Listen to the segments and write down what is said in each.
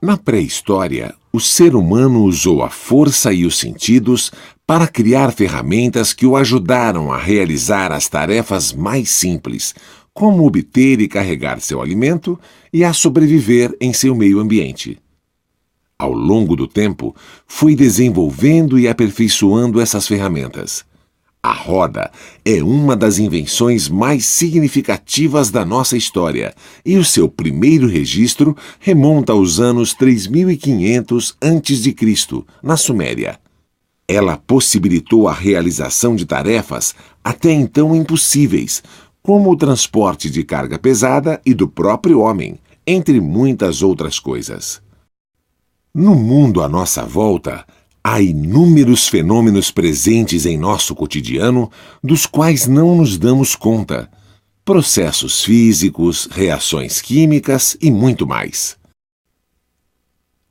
Na pré-história, o ser humano usou a força e os sentidos para criar ferramentas que o ajudaram a realizar as tarefas mais simples, como obter e carregar seu alimento e a sobreviver em seu meio ambiente. Ao longo do tempo, foi desenvolvendo e aperfeiçoando essas ferramentas. A roda é uma das invenções mais significativas da nossa história e o seu primeiro registro remonta aos anos 3500 a.C., na Suméria. Ela possibilitou a realização de tarefas até então impossíveis, como o transporte de carga pesada e do próprio homem, entre muitas outras coisas. No mundo à nossa volta, há inúmeros fenômenos presentes em nosso cotidiano dos quais não nos damos conta. Processos físicos, reações químicas e muito mais.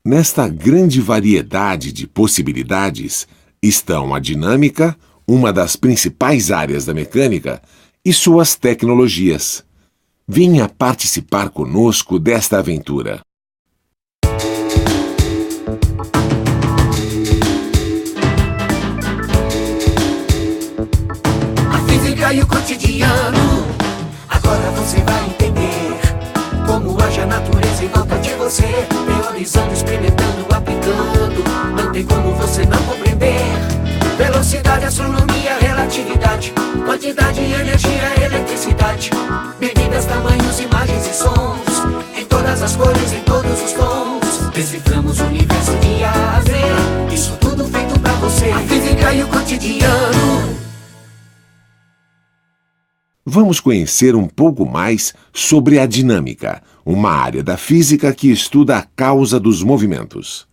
Nesta grande variedade de possibilidades estão a dinâmica, uma das principais áreas da mecânica, e suas tecnologias. Venha participar conosco desta aventura. E o cotidiano, agora você vai entender como age a natureza em volta de você, teorizando, experimentando, aplicando. Não tem como você não compreender. Velocidade, astronomia, relatividade, quantidade, energia, eletricidade, medidas, tamanhos, imagens e sons, em todas as cores, em todos os tons. Deciframos o universo de A a Z, isso tudo feito pra você. A física e o cotidiano. Vamos conhecer um pouco mais sobre a dinâmica, uma área da física que estuda a causa dos movimentos.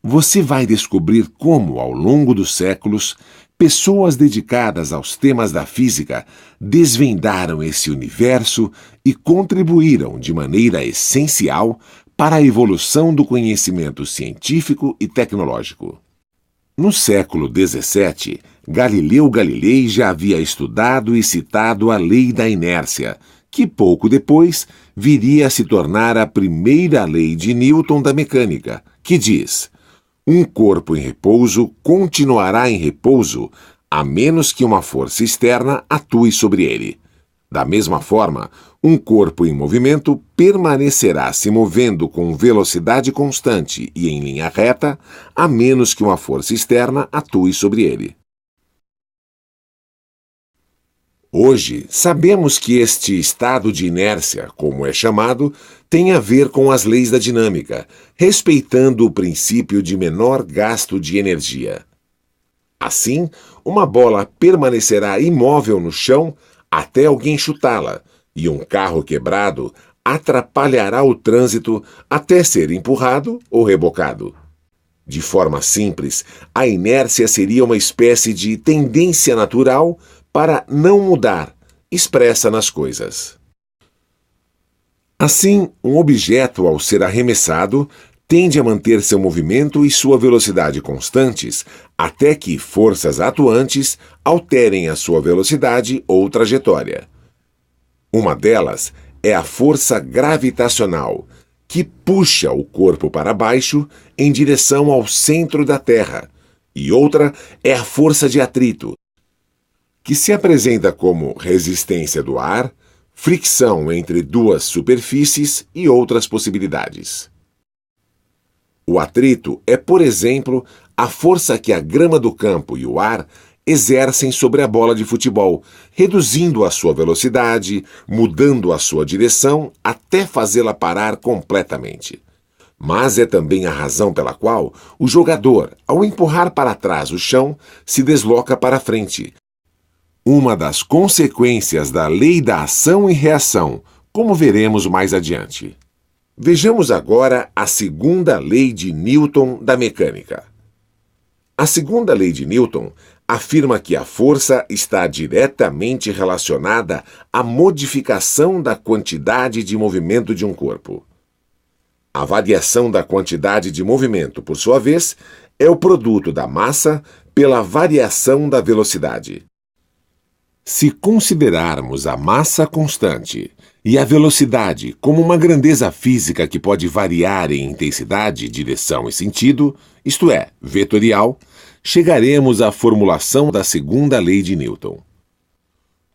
Você vai descobrir como, ao longo dos séculos, pessoas dedicadas aos temas da física desvendaram esse universo e contribuíram de maneira essencial para a evolução do conhecimento científico e tecnológico. No século XVII, Galileu Galilei já havia estudado e citado a lei da inércia, que pouco depois viria a se tornar a primeira lei de Newton da mecânica, que diz: um corpo em repouso continuará em repouso, a menos que uma força externa atue sobre ele. Da mesma forma, um corpo em movimento permanecerá se movendo com velocidade constante e em linha reta, a menos que uma força externa atue sobre ele. Hoje, sabemos que este estado de inércia, como é chamado, tem a ver com as leis da dinâmica, respeitando o princípio de menor gasto de energia. Assim, uma bola permanecerá imóvel no chão até alguém chutá-la, e um carro quebrado atrapalhará o trânsito até ser empurrado ou rebocado. De forma simples, a inércia seria uma espécie de tendência natural para não mudar, expressa nas coisas. Assim, um objeto, ao ser arremessado, tende a manter seu movimento e sua velocidade constantes até que forças atuantes alterem a sua velocidade ou trajetória. Uma delas é a força gravitacional, que puxa o corpo para baixo em direção ao centro da Terra, e outra é a força de atrito, que se apresenta como resistência do ar, fricção entre duas superfícies e outras possibilidades. O atrito é, por exemplo, a força que a grama do campo e o ar exercem sobre a bola de futebol, reduzindo a sua velocidade, mudando a sua direção até fazê-la parar completamente. Mas é também a razão pela qual o jogador, ao empurrar para trás o chão, se desloca para frente. Uma das consequências da lei da ação e reação, como veremos mais adiante. Vejamos agora a segunda lei de Newton da mecânica. A segunda lei de Newton afirma que a força está diretamente relacionada à modificação da quantidade de movimento de um corpo. A variação da quantidade de movimento, por sua vez, é o produto da massa pela variação da velocidade. Se considerarmos a massa constante E a velocidade, como uma grandeza física que pode variar em intensidade, direção e sentido, isto é, vetorial, chegaremos à formulação da segunda lei de Newton.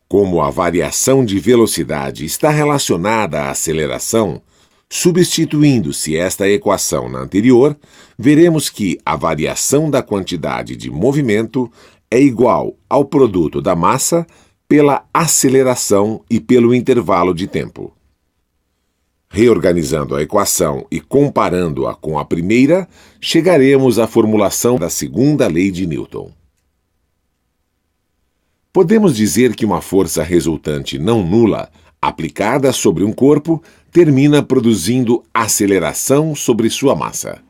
Como a variação de velocidade está relacionada à aceleração, substituindo-se esta equação na anterior, veremos que a variação da quantidade de movimento é igual ao produto da massa pela aceleração e pelo intervalo de tempo. Reorganizando a equação e comparando-a com a primeira, chegaremos à formulação da segunda lei de Newton. Podemos dizer que uma força resultante não nula, aplicada sobre um corpo, termina produzindo aceleração sobre sua massa.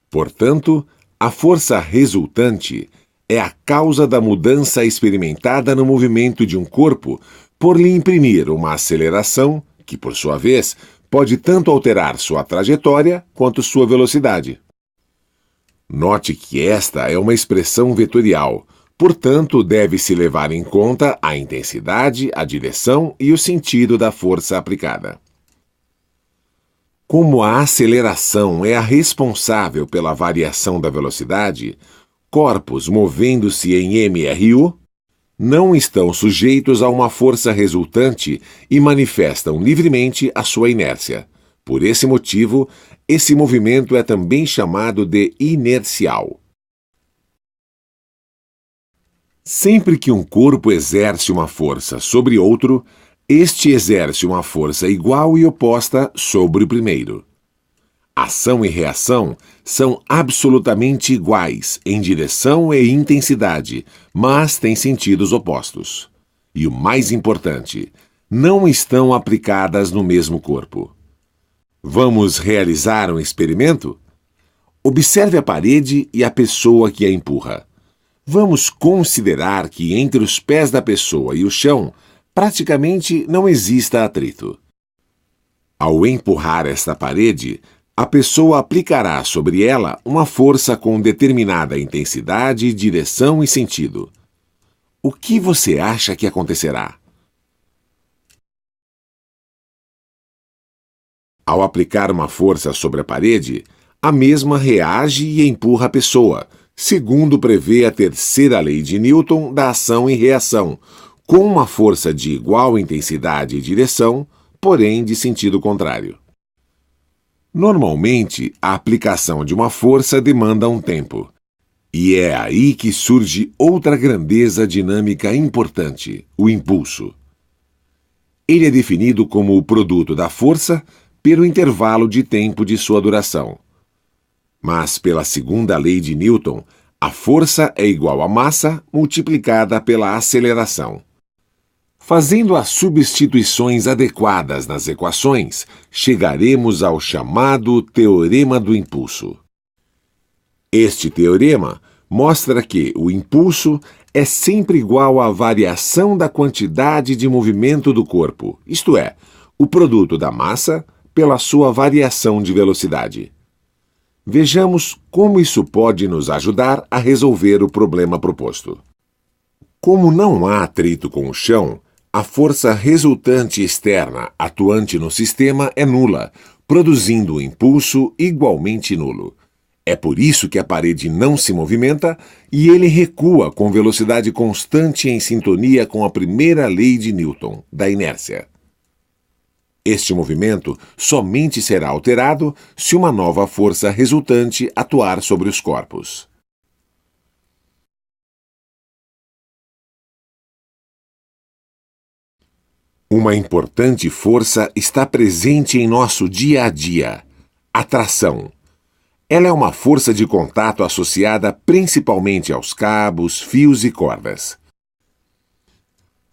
Portanto, a força resultante é a causa da mudança experimentada no movimento de um corpo por lhe imprimir uma aceleração que, por sua vez, pode tanto alterar sua trajetória quanto sua velocidade. Note que esta é uma expressão vetorial, portanto, deve-se levar em conta a intensidade, a direção e o sentido da força aplicada. Como a aceleração é a responsável pela variação da velocidade, corpos movendo-se em MRU não estão sujeitos a uma força resultante e manifestam livremente a sua inércia. Por esse motivo, esse movimento é também chamado de inercial. Sempre que um corpo exerce uma força sobre outro, este exerce uma força igual e oposta sobre o primeiro. Ação e reação são absolutamente iguais em direção e intensidade, mas têm sentidos opostos. E o mais importante, não estão aplicadas no mesmo corpo. Vamos realizar um experimento? Observe a parede e a pessoa que a empurra. Vamos considerar que entre os pés da pessoa e o chão praticamente não exista atrito. Ao empurrar esta parede, a pessoa aplicará sobre ela uma força com determinada intensidade, direção e sentido. O que você acha que acontecerá? Ao aplicar uma força sobre a parede, a mesma reage e empurra a pessoa, segundo prevê a terceira lei de Newton da ação e reação, com uma força de igual intensidade e direção, porém de sentido contrário. Normalmente, a aplicação de uma força demanda um tempo. E é aí que surge outra grandeza dinâmica importante, o impulso. Ele é definido como o produto da força pelo intervalo de tempo de sua duração. Mas, pela segunda lei de Newton, a força é igual à massa multiplicada pela aceleração. Fazendo as substituições adequadas nas equações, chegaremos ao chamado Teorema do Impulso. Este teorema mostra que o impulso é sempre igual à variação da quantidade de movimento do corpo, isto é, o produto da massa pela sua variação de velocidade. Vejamos como isso pode nos ajudar a resolver o problema proposto. Como não há atrito com o chão, a força resultante externa atuante no sistema é nula, produzindo um impulso igualmente nulo. É por isso que a parede não se movimenta e ele recua com velocidade constante em sintonia com a primeira lei de Newton, da inércia. Este movimento somente será alterado se uma nova força resultante atuar sobre os corpos. Uma importante força está presente em nosso dia a dia: a tração. Ela é uma força de contato associada principalmente aos cabos, fios e cordas.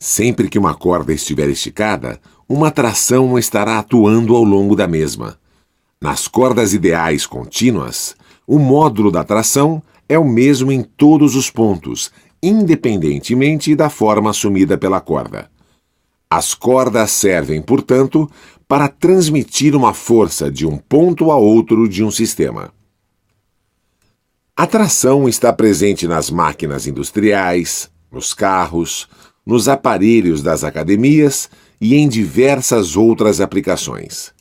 Sempre que uma corda estiver esticada, uma tração estará atuando ao longo da mesma. Nas cordas ideais contínuas, o módulo da tração é o mesmo em todos os pontos, independentemente da forma assumida pela corda. As cordas servem, portanto, para transmitir uma força de um ponto a outro de um sistema. A tração está presente nas máquinas industriais, nos carros, nos aparelhos das academias e em diversas outras aplicações.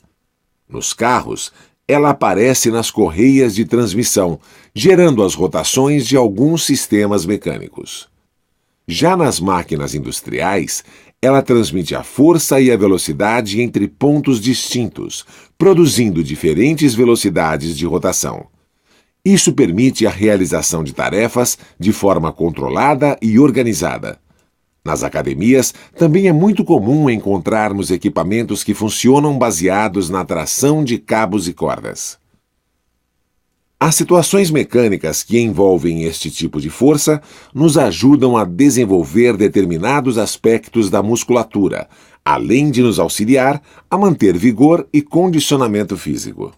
Nos carros, ela aparece nas correias de transmissão, gerando as rotações de alguns sistemas mecânicos. Já nas máquinas industriais, ela transmite a força e a velocidade entre pontos distintos, produzindo diferentes velocidades de rotação. Isso permite a realização de tarefas de forma controlada e organizada. Nas academias, também é muito comum encontrarmos equipamentos que funcionam baseados na tração de cabos e cordas. As situações mecânicas que envolvem este tipo de força nos ajudam a desenvolver determinados aspectos da musculatura, além de nos auxiliar a manter vigor e condicionamento físico.